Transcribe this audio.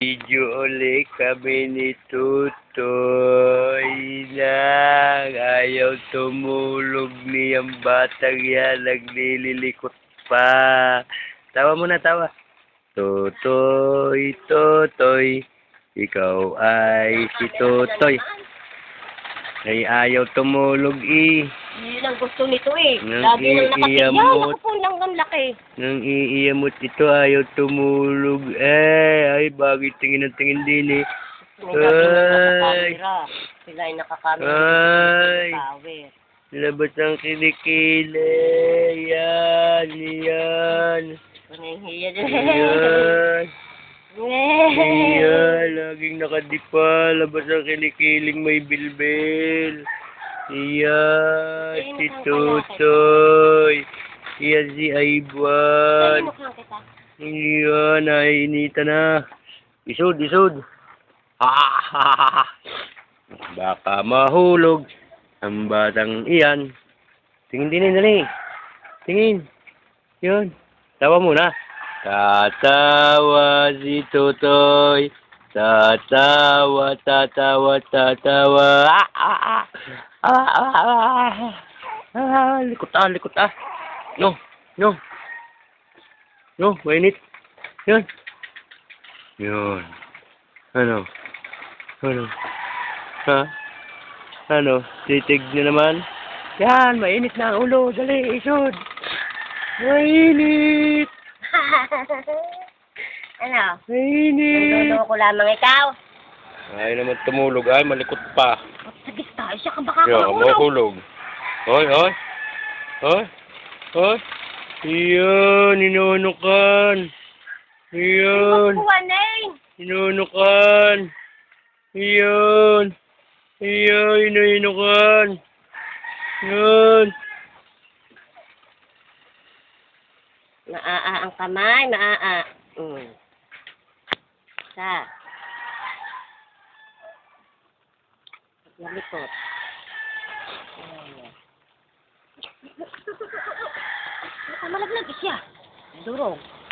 Video ulit kami ni Tutoy lang. Ayaw tumulog niyang batang yan. Naglililikot pa. Tawa muna, tawa. Tutoy, Tutoy. Ikaw ay si Tutoy. Ay ayaw tumulog Yun ang gusto nito eh. Nang Lagi nang nakatingin. iiyamot. Ako po lang ang laki. Nang iiyamot ito, ayaw tumulog. Ay, bakit tingin ng tingin din eh. Ay. Sila ay nakakamera. Ay. Power. Labas ang kilikili. Yan, yan. Panahiya Yan. Yan, laging nakadipa. Labas ang kilikiling may bilbil. Yan, si Tutoy. Yan si Aibuan. Yan, naiinita na. Isod, isod. Baka mahulog ang batang iyan. Tingin din, dali. Tingin. Yun. Tawa muna. Tatawa si Tutoy. Tatawa, tatawa, tatawa. Likot likot No, no. No, mainit. Yun. Yun. Ano? Ano? Ha? Ano? Titig na naman? Yan, mainit na ang ulo. Dali, isod. Mainit. Ano? Mainit. Nandolo ko lamang ikaw. Ay naman tumulog. Ay, malikot pa. Sagis tayo siya ka baka Yo, mahulog. Hoy, hoy. Hoy. Hoy. Iyon, inunukan. Iyon. Inunukan. Iyon. Iyon, inunukan. Iyon. Maaaa ang kamay, maaaa. Sa. Nalikot. Malaglag siya. Durog.